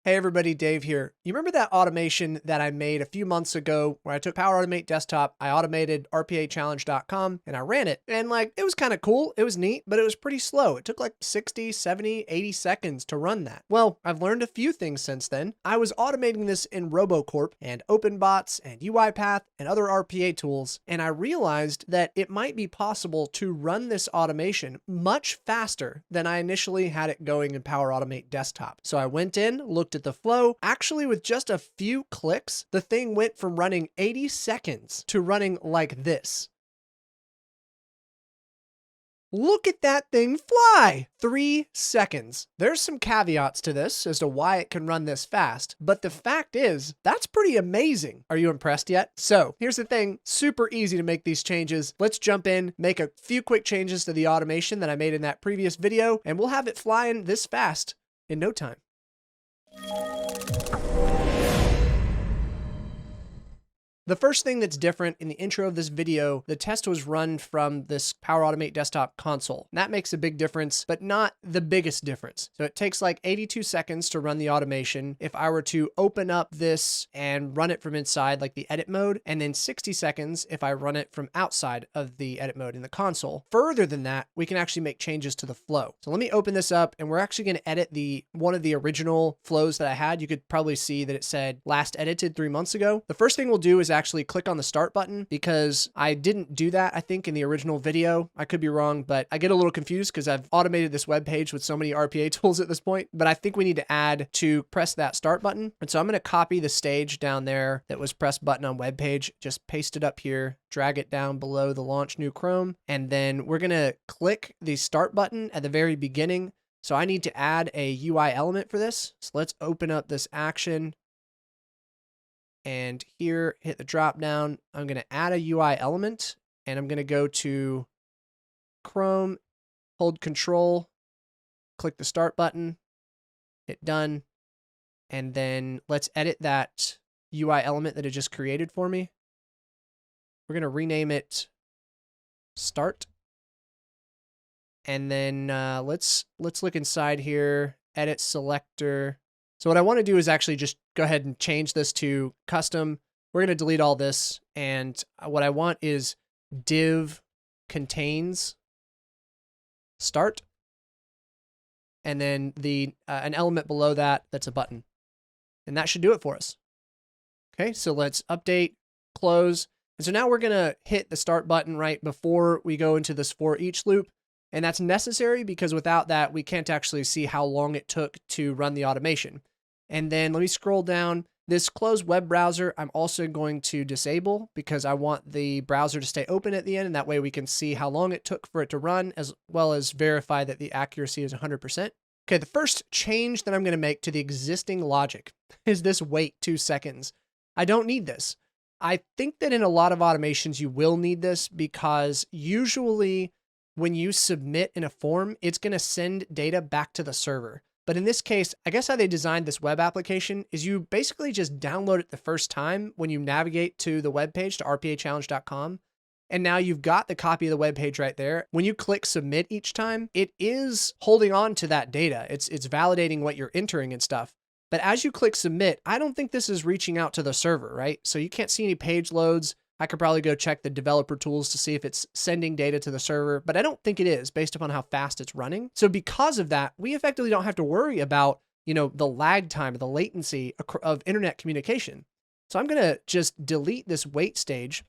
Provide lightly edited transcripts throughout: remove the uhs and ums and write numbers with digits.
Hey everybody, Dave here. You remember that automation that I made a few months ago where I took Power Automate Desktop, I automated RPAChallenge.com and I ran it. And it was kind of cool. It was neat, but it was pretty slow. It took like 60, 70, 80 seconds to run that. Well, I've learned a few things since then. I was automating this in RoboCorp and OpenBots and UiPath and other RPA tools. And I realized that it might be possible to run this automation much faster than I initially had it going in Power Automate Desktop. So I went in, looked at the flow. Actually, with just a few clicks, the thing went from running 80 seconds to running like this. Look at that thing fly! 3 seconds. There's some caveats to this as to why it can run this fast, but the fact is, that's pretty amazing. Are you impressed yet? So here's the thing, super easy to make these changes. Let's jump in, make a few quick changes to the automation that I made in that previous video, and we'll have it flying this fast in no time. The first thing that's different in the intro of this video, the test was run from this Power Automate Desktop console. And that makes a big difference, but not the biggest difference. So it takes like 82 seconds to run the automation. If I were to open up this and run it from inside, like the edit mode, and then 60 seconds if I run it from outside of the edit mode in the console. Further than that, we can actually make changes to the flow. So let me open this up and we're actually going to edit one of the original flows that I had. You could probably see that it said last edited 3 months ago. The first thing we'll do is actually click on the start button because I didn't do that, I think, in the original video. I could be wrong, but I get a little confused because I've automated this web page with so many RPA tools at this point. But I think we need to add to press that start button. And so I'm going to copy the stage down there that was press button on web page, just paste it up here, drag it down below the launch new Chrome. And then we're going to click the start button at the very beginning. So I need to add a UI element for this. So let's open up this action. And here, hit the drop down. I'm going to add a UI element and I'm going to go to Chrome, hold Control, click the start button, hit done. And then let's edit that UI element that it just created for me. We're going to rename it Start. And then let's look inside here, edit selector. So what I want to do is actually just go ahead and change this to custom. We're going to delete all this. And what I want is div contains start. And then an element below that, that's a button. And that should do it for us. Okay, so let's update, close. And so now we're going to hit the start button right before we go into this for each loop. And that's necessary because without that, we can't actually see how long it took to run the automation. And then let me scroll down. This close web browser, I'm also going to disable because I want the browser to stay open at the end. And that way we can see how long it took for it to run, as well as verify that the accuracy is 100%. Okay, the first change that I'm going to make to the existing logic is this wait 2 seconds. I don't need this. I think that in a lot of automations, you will need this because usually when you submit in a form, it's going to send data back to the server. But in this case, I guess how they designed this web application is you basically just download it the first time when you navigate to the web page, to RPAChallenge.com. And now you've got the copy of the web page right there. When you click submit each time, it is holding on to that data. It's validating what you're entering and stuff. But as you click submit, I don't think this is reaching out to the server, right? So you can't see any page loads. I could probably go check the developer tools to see if it's sending data to the server, but I don't think it is based upon how fast it's running. So because of that, we effectively don't have to worry about, the lag time, the latency of internet communication. So I'm going to just delete this wait stage.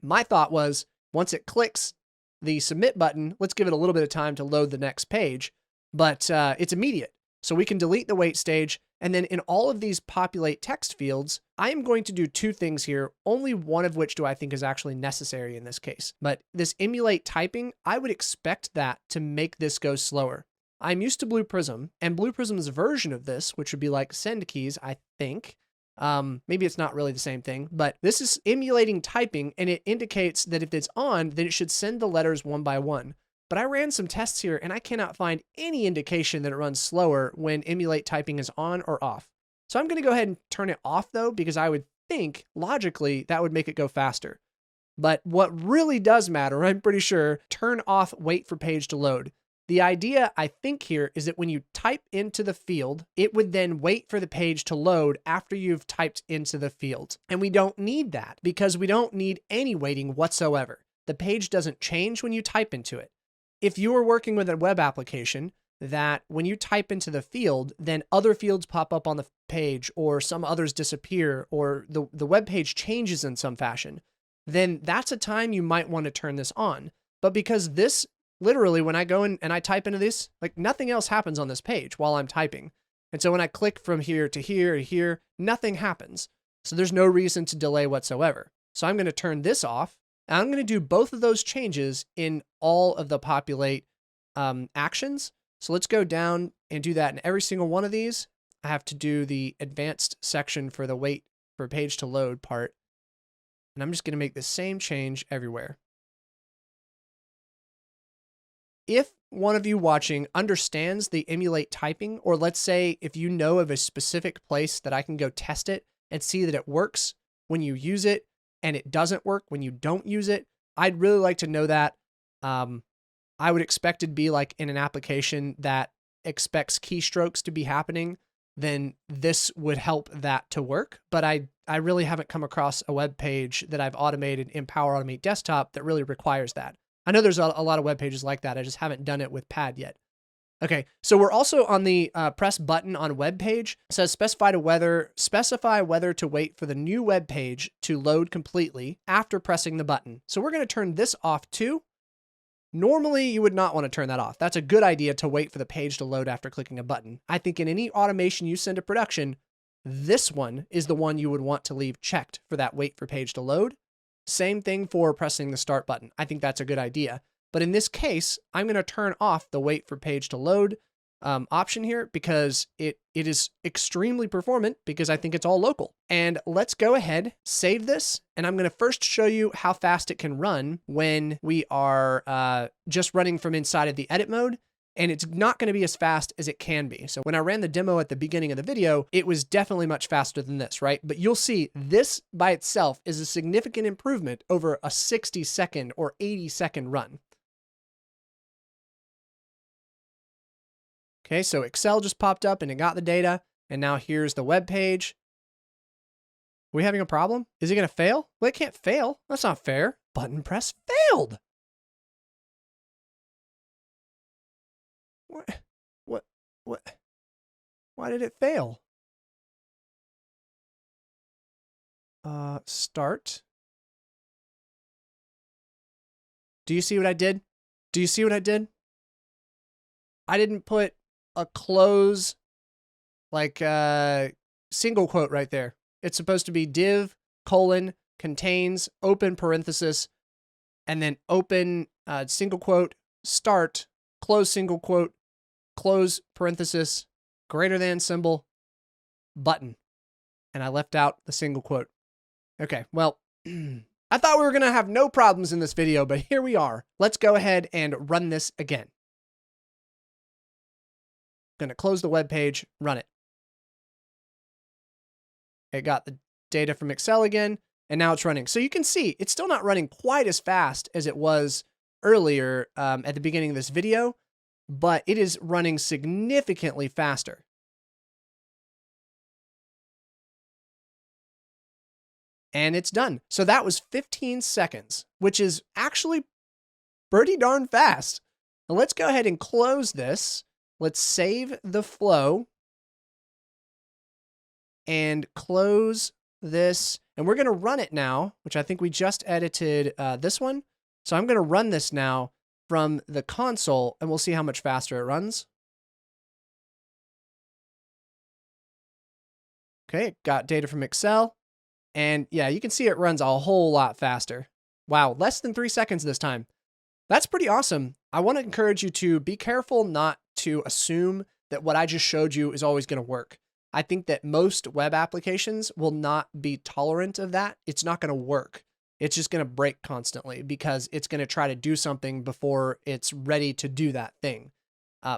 My thought was once it clicks the submit button, let's give it a little bit of time to load the next page, but it's immediate. So we can delete the wait stage. And then in all of these populate text fields, I am going to do 2 things here, only one of which do I think is actually necessary in this case. But this emulate typing, I would expect that to make this go slower. I'm used to Blue Prism, and Blue Prism's version of this, which would be like send keys, I think. Maybe it's not really the same thing, but this is emulating typing, and it indicates that if it's on, then it should send the letters one by one. But I ran some tests here and I cannot find any indication that it runs slower when emulate typing is on or off. So I'm going to go ahead and turn it off though, because I would think logically that would make it go faster. But what really does matter, I'm pretty sure, turn off wait for page to load. The idea, I think, here is that when you type into the field, it would then wait for the page to load after you've typed into the field. And we don't need that because we don't need any waiting whatsoever. The page doesn't change when you type into it. If you are working with a web application that when you type into the field, then other fields pop up on the page or some others disappear or the web page changes in some fashion, then that's a time you might want to turn this on. But because this, literally, when I go in and I type into this, like nothing else happens on this page while I'm typing. And so when I click from here to here to here, nothing happens. So there's no reason to delay whatsoever. So I'm going to turn this off. And I'm going to do both of those changes in all of the Populate actions. So let's go down and do that in every single one of these. I have to do the advanced section for the wait for page to load part. And I'm just going to make the same change everywhere. If one of you watching understands the emulate typing, or let's say if you know of a specific place that I can go test it and see that it works when you use it and it doesn't work when you don't use it, I'd really like to know that. I would expect it to be like in an application that expects keystrokes to be happening, then this would help that to work. But I really haven't come across a web page that I've automated in Power Automate Desktop that really requires that. I know there's a lot of web pages like that. I just haven't done it with Pad yet. Okay, so we're also on the press button on web page. It says specify whether to wait for the new web page to load completely after pressing the button. So we're going to turn this off too. Normally, you would not want to turn that off. That's a good idea to wait for the page to load after clicking a button. I think in any automation you send to production, this one is the one you would want to leave checked for that wait for page to load. Same thing for pressing the start button. I think that's a good idea. But in this case, I'm going to turn off the wait for page to load option here because it is extremely performant because I think it's all local. And let's go ahead, save this. And I'm going to first show you how fast it can run when we are just running from inside of the edit mode. And it's not going to be as fast as it can be. So when I ran the demo at the beginning of the video, it was definitely much faster than this, right? But you'll see this by itself is a significant improvement over a 60-second or 80-second run. Okay, so Excel just popped up and it got the data. And now here's the web page. Are we having a problem? Is it going to fail? Well, it can't fail. That's not fair. Button press failed. What? Why did it fail? Start. Do you see what I did? Do you see what I did? I didn't put a close, like single quote right there. It's supposed to be div, colon, contains, open parenthesis, and then open single quote, start, close single quote, close parenthesis, greater than symbol, button. And I left out the single quote. Okay, well, I thought we were going to have no problems in this video, but here we are. Let's go ahead and run this again. Going to close the web page, run it. It got the data from Excel again, and now it's running. So you can see it's still not running quite as fast as it was earlier at the beginning of this video, but it is running significantly faster. And it's done. So that was 15 seconds, which is actually pretty darn fast. Now let's go ahead and close this. Let's save the flow and close this. And we're going to run it now, which I think we just edited this one. So I'm going to run this now from the console, and we'll see how much faster it runs. Okay, got data from Excel. And yeah, you can see it runs a whole lot faster. Wow, less than 3 seconds this time. That's pretty awesome. I want to encourage you to be careful not to assume that what I just showed you is always going to work. I think that most web applications will not be tolerant of that. It's not going to work. It's just going to break constantly because it's going to try to do something before it's ready to do that thing.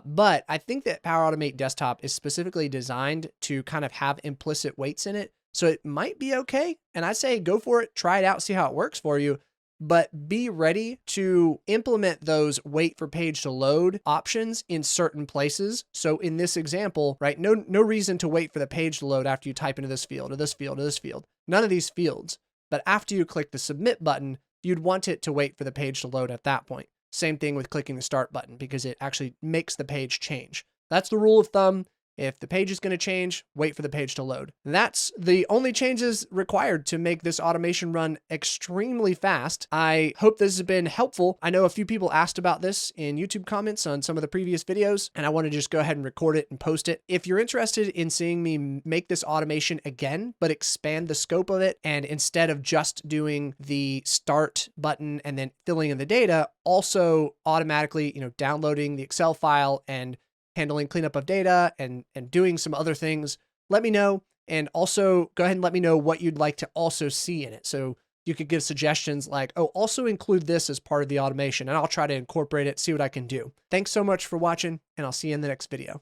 But I think that Power Automate Desktop is specifically designed to kind of have implicit waits in it. So it might be okay. And I say go for it, try it out, see how it works for you. but be ready to implement those wait for page to load options in certain places. So in this example, right, no reason to wait for the page to load after you type into this field or this field or this field. None of these fields. But after you click the submit button, you'd want it to wait for the page to load at that point. Same thing with clicking the start button because it actually makes the page change. That's the rule of thumb. If the page is going to change, wait for the page to load. That's the only changes required to make this automation run extremely fast. I hope this has been helpful. I know a few people asked about this in YouTube comments on some of the previous videos, and I want to just go ahead and record it and post it. If you're interested in seeing me make this automation again, but expand the scope of it, and instead of just doing the start button and then filling in the data, also automatically, downloading the Excel file and handling cleanup of data and doing some other things, let me know. And also go ahead and let me know what you'd like to also see in it. So you could give suggestions like, oh, also include this as part of the automation, and I'll try to incorporate it, see what I can do. Thanks so much for watching, and I'll see you in the next video.